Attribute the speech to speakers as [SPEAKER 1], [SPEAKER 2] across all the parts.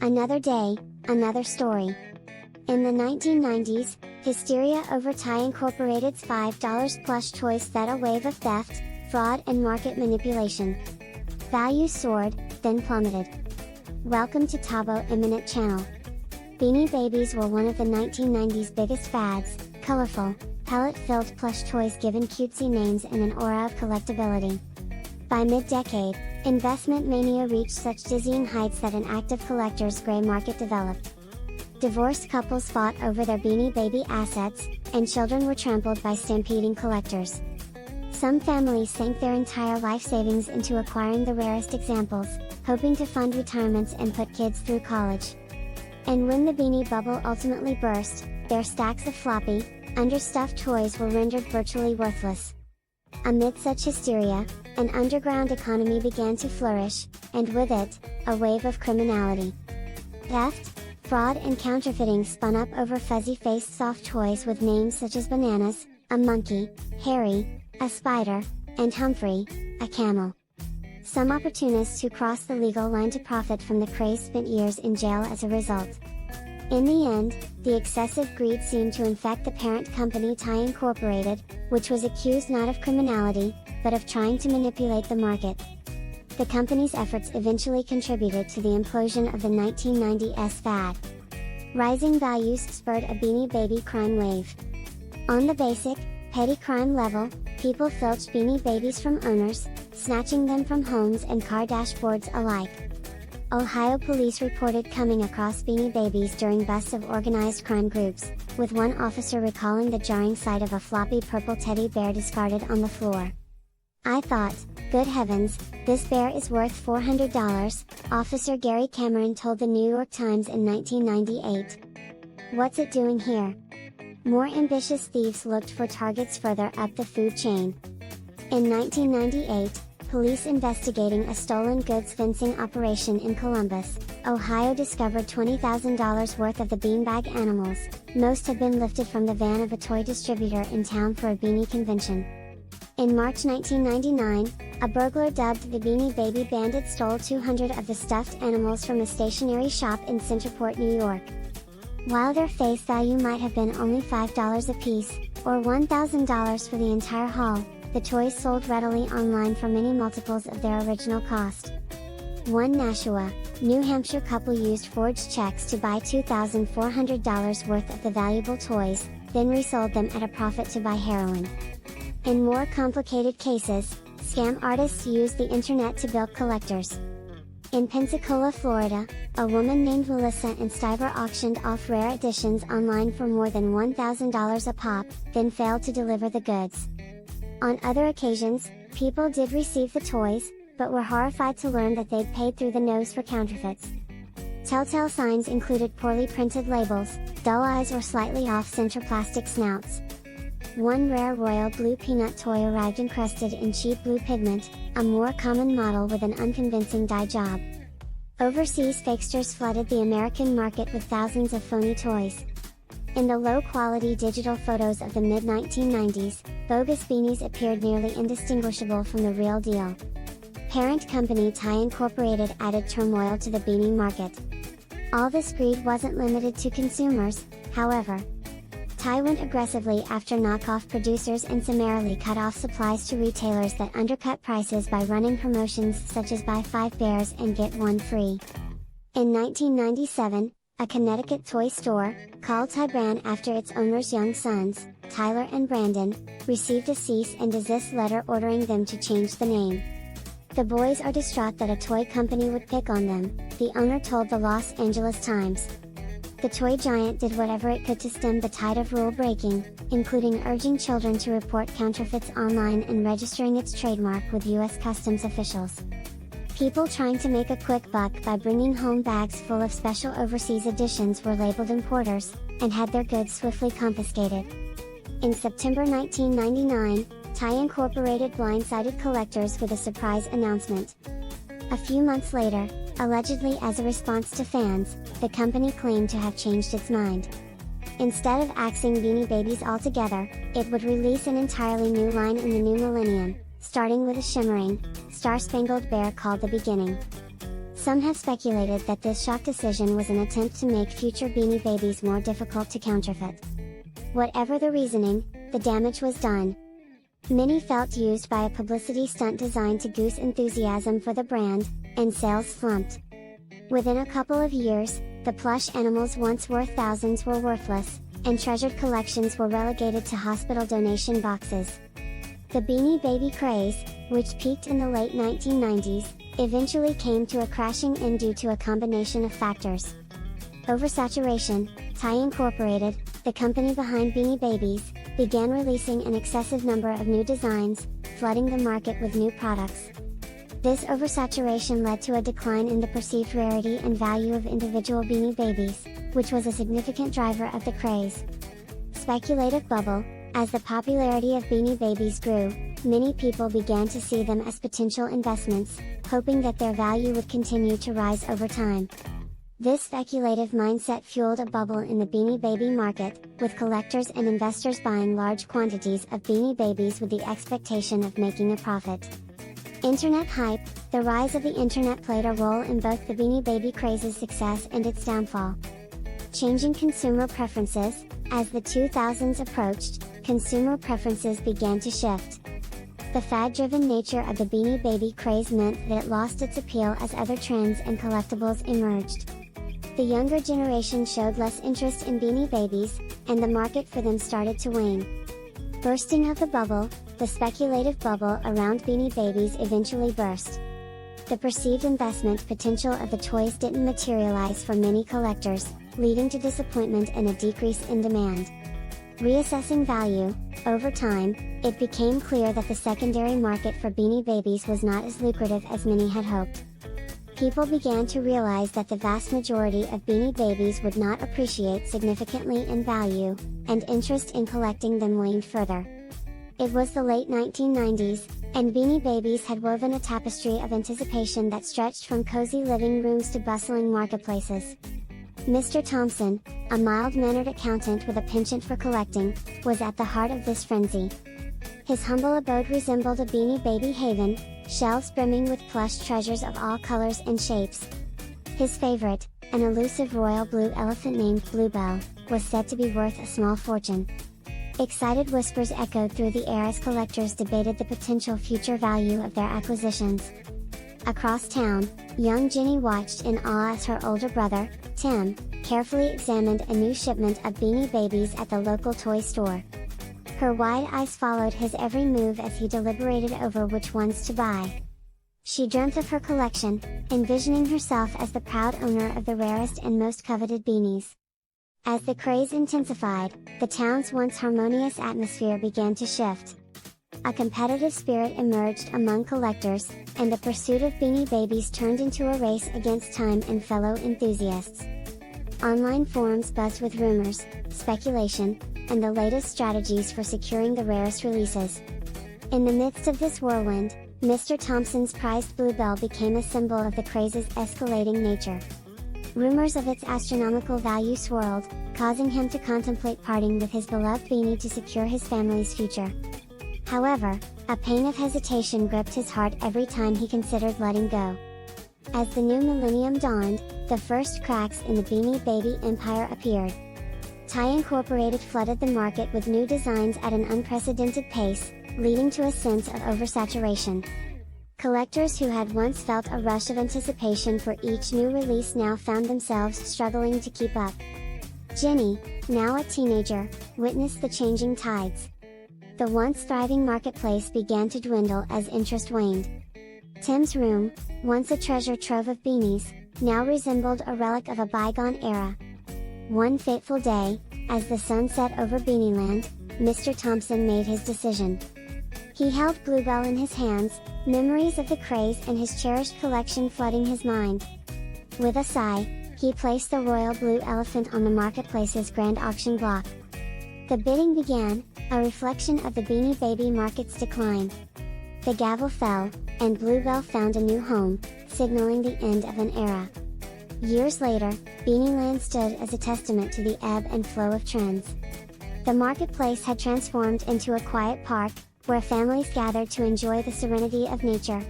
[SPEAKER 1] Another day, another story. In the 1990s, hysteria over Ty Incorporated's $5 plush toys set a wave of theft, fraud and market manipulation. Values soared, then plummeted. Welcome to Tabo Imminent Channel. Beanie Babies were one of the 1990s biggest fads, colorful, pellet-filled plush toys given cutesy names and an aura of collectability. By mid-decade, investment mania reached such dizzying heights that an active collector's gray market developed. Divorced couples fought over their Beanie Baby assets, and children were trampled by stampeding collectors. Some families sank their entire life savings into acquiring the rarest examples, hoping to fund retirements and put kids through college. And when the Beanie bubble ultimately burst, their stacks of floppy, understuffed toys were rendered virtually worthless. Amid such hysteria, an underground economy began to flourish, and with it, a wave of criminality. Theft, fraud and counterfeiting spun up over fuzzy-faced soft toys with names such as Bananas, a monkey, Harry, a spider, and Humphrey, a camel. Some opportunists who crossed the legal line to profit from the craze spent years in jail as a result. In the end, the excessive greed seemed to infect the parent company Ty Incorporated, which was accused not of criminality, but of trying to manipulate the market. The company's efforts eventually contributed to the implosion of the 1990s fad. Rising values spurred a Beanie Baby crime wave. On the basic, petty crime level, people filched Beanie Babies from owners, snatching them from homes and car dashboards alike. Ohio police reported coming across Beanie Babies during busts of organized crime groups, with one officer recalling the jarring sight of a floppy purple teddy bear discarded on the floor. "I thought, good heavens, this bear is worth $400, Officer Gary Cameron told the New York Times in 1998. "What's it doing here?" More ambitious thieves looked for targets further up the food chain. In 1998, police investigating a stolen goods fencing operation in Columbus, Ohio discovered $20,000 worth of the beanbag animals. Most had been lifted from the van of a toy distributor in town for a beanie convention. In March 1999, a burglar dubbed the Beanie Baby Bandit stole 200 of the stuffed animals from a stationery shop in Centerport, New York. While their face value might have been only $5 apiece, or $1,000 for the entire haul, the toys sold readily online for many multiples of their original cost. One Nashua, New Hampshire couple used forged checks to buy $2,400 worth of the valuable toys, then resold them at a profit to buy heroin. In more complicated cases, scam artists used the internet to bilk collectors. In Pensacola, Florida, a woman named Melissa and Stiver auctioned off rare editions online for more than $1,000 a pop, then failed to deliver the goods. On other occasions, people did receive the toys, but were horrified to learn that they'd paid through the nose for counterfeits. Telltale signs included poorly printed labels, dull eyes or slightly off-center plastic snouts. One rare royal blue peanut toy arrived encrusted in cheap blue pigment, a more common model with an unconvincing dye job. Overseas fakesters flooded the American market with thousands of phony toys. In the low-quality digital photos of the mid-1990s, bogus beanies appeared nearly indistinguishable from the real deal. Parent company Ty Incorporated added turmoil to the beanie market. All this greed wasn't limited to consumers, however. Ty went aggressively after knockoff producers and summarily cut off supplies to retailers that undercut prices by running promotions such as buy 5 bears and get 1 free. In 1997, a Connecticut toy store, called Ty Brand after its owner's young sons, Tyler and Brandon, received a cease and desist letter ordering them to change the name. The boys are distraught that a toy company would pick on them, the owner told the Los Angeles Times. The toy giant did whatever it could to stem the tide of rule breaking, including urging children to report counterfeits online and registering its trademark with U.S. Customs officials. People trying to make a quick buck by bringing home bags full of special overseas editions were labeled importers, and had their goods swiftly confiscated. In September 1999, Ty Incorporated blindsided collectors with a surprise announcement. A few months later, allegedly as a response to fans, the company claimed to have changed its mind. Instead of axing Beanie Babies altogether, it would release an entirely new line in the new millennium, starting with a shimmering, star-spangled bear called The Beginning. Some have speculated that this shock decision was an attempt to make future Beanie Babies more difficult to counterfeit. Whatever the reasoning, the damage was done. Many felt used by a publicity stunt designed to goose enthusiasm for the brand, and sales slumped. Within a couple of years, the plush animals once worth thousands were worthless, and treasured collections were relegated to hospital donation boxes. The Beanie Baby craze, which peaked in the late 1990s, eventually came to a crashing end due to a combination of factors. Oversaturation. Ty Incorporated, the company behind Beanie Babies, began releasing an excessive number of new designs, flooding the market with new products. This oversaturation led to a decline in the perceived rarity and value of individual Beanie Babies, which was a significant driver of the craze. Speculative bubble. As the popularity of Beanie Babies grew, many people began to see them as potential investments, hoping that their value would continue to rise over time. This speculative mindset fueled a bubble in the Beanie Baby market, with collectors and investors buying large quantities of Beanie Babies with the expectation of making a profit. Internet hype. The rise of the internet played a role in both the Beanie Baby craze's success and its downfall. Changing consumer preferences. As the 2000s approached, consumer preferences began to shift. The fad-driven nature of the Beanie Baby craze meant that it lost its appeal as other trends and collectibles emerged. The younger generation showed less interest in Beanie Babies, and the market for them started to wane. Bursting of the bubble. The speculative bubble around Beanie Babies eventually burst. The perceived investment potential of the toys didn't materialize for many collectors, leading to disappointment and a decrease in demand. Reassessing value. Over time, it became clear that the secondary market for Beanie Babies was not as lucrative as many had hoped. People began to realize that the vast majority of Beanie Babies would not appreciate significantly in value, and interest in collecting them waned further. It was the late 1990s, and Beanie Babies had woven a tapestry of anticipation that stretched from cozy living rooms to bustling marketplaces. Mr. Thompson, a mild-mannered accountant with a penchant for collecting, was at the heart of this frenzy. His humble abode resembled a Beanie Baby haven, shelves brimming with plush treasures of all colors and shapes. His favorite, an elusive royal blue elephant named Bluebell, was said to be worth a small fortune. Excited whispers echoed through the air as collectors debated the potential future value of their acquisitions. Across town, young Jenny watched in awe as her older brother, Tim, carefully examined a new shipment of Beanie Babies at the local toy store. Her wide eyes followed his every move as he deliberated over which ones to buy. She dreamt of her collection, envisioning herself as the proud owner of the rarest and most coveted beanies. As the craze intensified, the town's once harmonious atmosphere began to shift. A competitive spirit emerged among collectors, and the pursuit of Beanie Babies turned into a race against time and fellow enthusiasts. Online forums buzzed with rumors, speculation, and the latest strategies for securing the rarest releases. In the midst of this whirlwind, Mr. Thompson's prized Bluebell became a symbol of the craze's escalating nature. Rumors of its astronomical value swirled, causing him to contemplate parting with his beloved beanie to secure his family's future. However, a pain of hesitation gripped his heart every time he considered letting go. As the new millennium dawned, the first cracks in the Beanie Baby empire appeared. Ty Incorporated flooded the market with new designs at an unprecedented pace, leading to a sense of oversaturation. Collectors who had once felt a rush of anticipation for each new release now found themselves struggling to keep up. Jenny, now a teenager, witnessed the changing tides. The once thriving marketplace began to dwindle as interest waned. Tim's room, once a treasure trove of beanies, now resembled a relic of a bygone era. One fateful day, as the sun set over Beanieland, Mr. Thompson made his decision. He held Bluebell in his hands, memories of the craze and his cherished collection flooding his mind. With a sigh, he placed the royal blue elephant on the marketplace's grand auction block. The bidding began, a reflection of the Beanie Baby market's decline. The gavel fell, and Bluebell found a new home, signaling the end of an era. Years later, Beanieland stood as a testament to the ebb and flow of trends. The marketplace had transformed into a quiet park, where families gathered to enjoy the serenity of nature.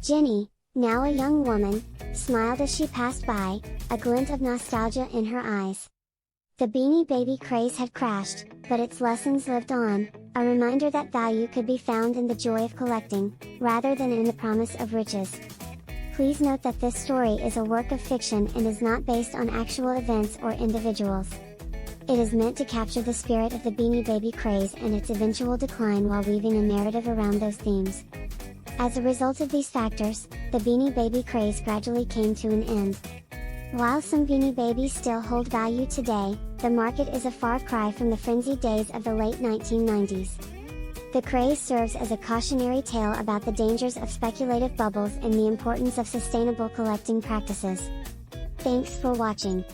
[SPEAKER 1] Jenny, now a young woman, smiled as she passed by, a glint of nostalgia in her eyes. The Beanie Baby craze had crashed, but its lessons lived on, a reminder that value could be found in the joy of collecting, rather than in the promise of riches. Please note that this story is a work of fiction and is not based on actual events or individuals. It is meant to capture the spirit of the Beanie Baby craze and its eventual decline while weaving a narrative around those themes. As a result of these factors, the Beanie Baby craze gradually came to an end. While some Beanie Babies still hold value today, the market is a far cry from the frenzied days of the late 1990s. The craze serves as a cautionary tale about the dangers of speculative bubbles and the importance of sustainable collecting practices. Thanks for watching.